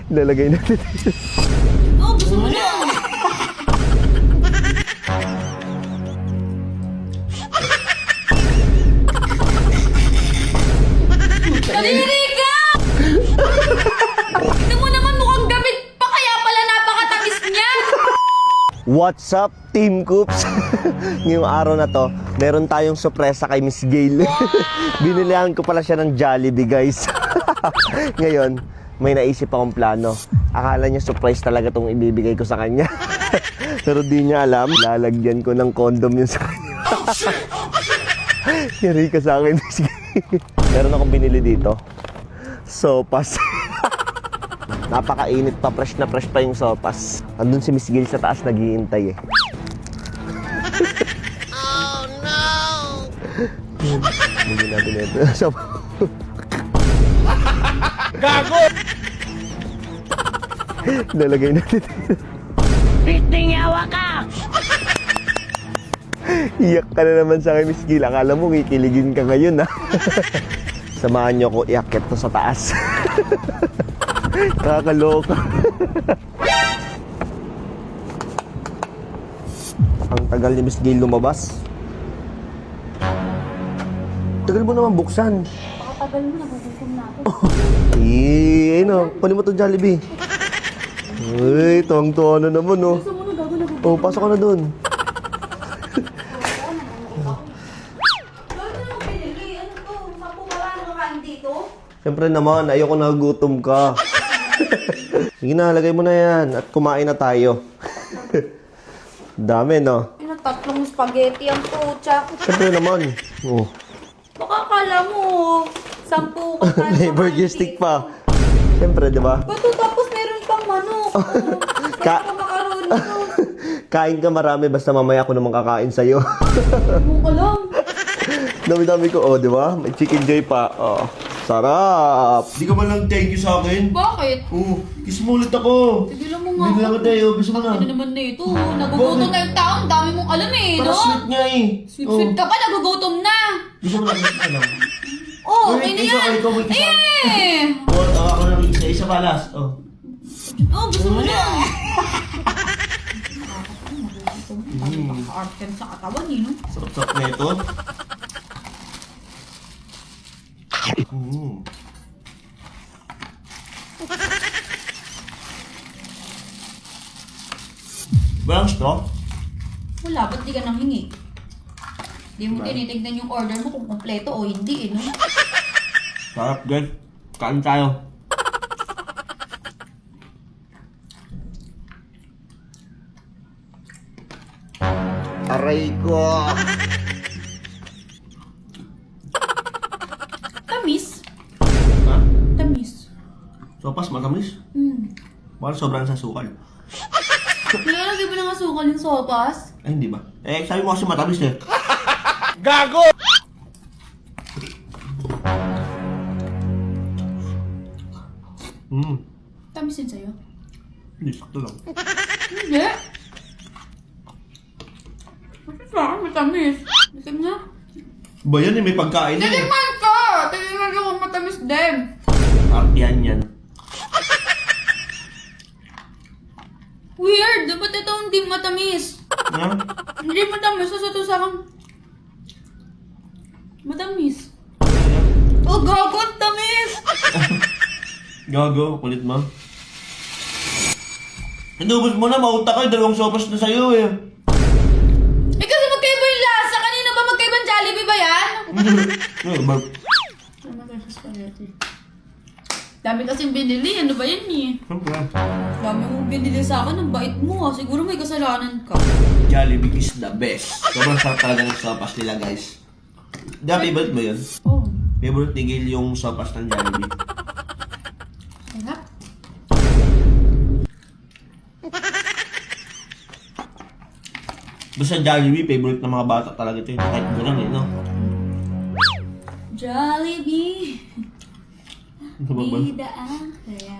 Lalagay natin. Oh, gusto mo na. Daliri ka! Tignan mo naman, mukhang gamit pa, kaya pala napakatamis niya. What's up, Team Coops? Ngayong araw na to, meron tayong sorpresa kay Miss Gail. Binilihan ko pala siya ng Jollibee, guys. Ngayon, may naisip akong plano. Akala niya surprise talaga tong ibibigay ko sa kanya. Pero di niya alam, lalagyan ko ng condom yun sa kanya. Yari ka sa akin, Miss Gail. Meron akong binili dito. Sopas. Napakainit pa, fresh na fresh pa yung sopas. Andun si Miss Gail sa taas, naghihintay eh. Oh no! Hindi natin ito. Gago! Lalagay natin. Piting yawa ka! Iyak ka na naman sa akin, Miss Gail. Akala mo, kikiligin ka ngayon, ha? Samahan niyo ako iakyat to sa taas. Nakakaloka. Ang tagal ni Miss Gail lumabas. Tagal mo naman buksan. Pakatagal mo, nagugutom na ako. Eh, ayun o. Kunin mo itong Jollibee. Uy, tuwang-tuwa na naman, oh. Gusto mo na, gago na Oh, pasok ka na dun. Siyempre naman, ayoko nagutom ka. Sige na, lagay mo na yan. At kumain na tayo. Dami, no? Tatlong spaghetti ang putya. Siyempre naman. Oh. Baka akala mo, 10 ka tayo. May burger stick pa. Siyempre, di ba? Bato, tapos meron pang manok. Ka- Makaroon ko. Kain ka marami, basta mamaya ako naman kakain sa'yo. Ano ka lang? Dami-dami ko, oh, di ba? May chicken joy pa. Oh. Sarap! Di ka man lang thank you sa akin. Bakit? Oh, kiss mo ulit ako. Tigilan mo nga. Hindi lang ka tayo, gusto mo na. Ano naman na ito? Nagugutom na yung tao. Ang dami mong alam eh, Para no? sweet nga eh. Sweet ka pa, nagugutom na. Gusto mo lang, alam. Oh, Uy, okay na ikaw, yan. ikaw, may kasama. Eh! Oh, ako na rin isa balas. Oh. Oh, gusto mo na. Nakaka-art sa katawan eh, no? Sarap-sarap na ito. Walang straw? Wala, ba't di ka nang hingi? Di mo tinitignan yung order mo kung kompleto o hindi eh, no? Sarap, guys. Kain tayo. Aray ko. Tamis? Ha? Tamis. Sopas, matamis. Parang sobrang sa sukal. Nilalagay ba ng asukal yung sopas? Ay, hindi ba? Eh, sabi mo kasi matamis eh. Gago! Tamis din sa'yo? Hindi, sakto lang. Hindi. Bakit sa akin matamis? Tikim nga. Ba yan eh, may pagkain eh. Tikiman ka! Tikiman ka kung matamis din. Artihan yan. Weird! Ba't ito hindi matamis? Ha? Hindi matamis. Sa sa akin. Matamis. Oh, gago! Ang tamis! Gago, kulit mo. Inubos mo na, mauta ka, dalawang sopas na sa'yo eh. Eh kasi magkaiba yung lasa. Kanina ba magkaibang Jollibee ba yan? Ano ba yung spaghetti? Dami kasing binili. Ano ba yan eh? Dami mong binili sa akin. Ang bait mo ah. Siguro may kasalanan ka. Jollibee is the best. Sobrang sarap talaga ng sopas nila, guys. Favorite mo yun? Oh. Favorite ni Gail yung sopas ng Jollibee. Sarap. Basta Jollibee, favorite ng mga bata talaga ito. Kahit gano'n eh, no? Jollibee. Ano ba ba? Bida ang kaya.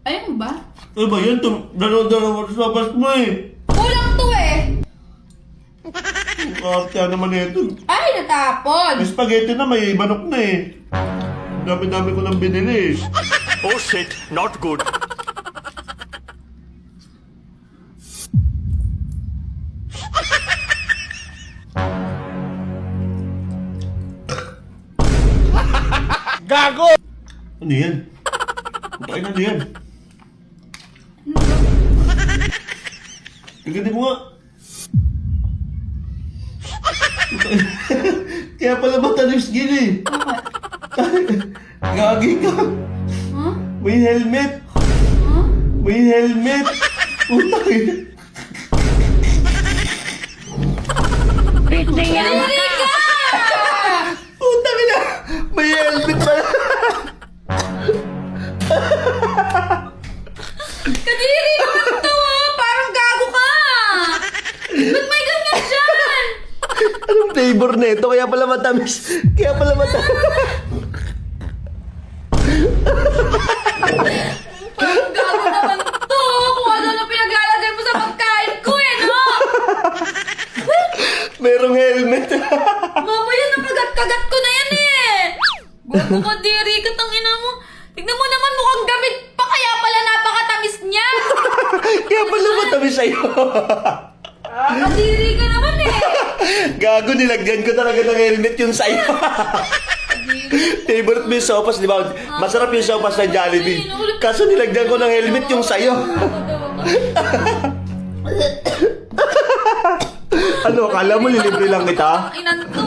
Ayun ba? Ano ba yan? Dalawa sopas mo eh. Kulang to eh. Kaya naman ito. Ay, natapon. May spaghetti na, may manok na eh. Dami-dami ko nang binili. Oh shit, not good. Gago! Ano yan? Bakit ano yan? Kagadi mo nga. Kaya pala matalis gili. Gagi ka. Huh? May helmet. Huh? May helmet. Utang eh. Kadiri ka! Utang ina. May helmet pala. Kadiri naman to, parang gago ka! Ba't may ganyan dyan? Anong flavor nito? Kaya pala matamis. Kaya pala matamis. Parang gago naman to! Kung ano na pinaglalagay mo sa pagkain ko no? Merong helmet. Mamaya nakagat-kagat ko na yan Gago kadiri ka, tangina mo. Tignan mo naman, mukhang gamit pa, kaya pala napakatamis niya. Kaya pala matamis sa'yo. Kadiri ka naman Gago, nilagyan ko talaga ng helmet yung sa'yo. Kadiri. Favorite mo yung sopas, di ba? Masarap yung sopas ng Jollibee. Kaso nilagyan ko ng helmet yung sa'yo. Ano, akala mo lilibre lang kita? Inan to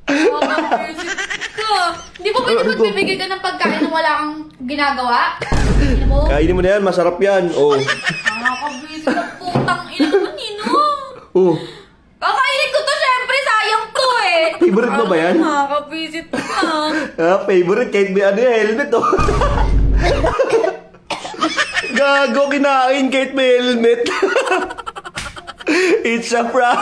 Nakaka-visit ka. Di ba pwede magbibigay ka ng pagkain na wala kang ginagawa? Ina mo? Kainin mo na yan, masarap yan. Oh. Nakaka-visit ang putang ina naman Oh. Kakainin ko to syempre, sayang to Favorite mo ba yan? Nakaka-visit ka. Favorite, kahit may ano yung helmet, oh. Gago, kinain kahit may helmet. It's a prank.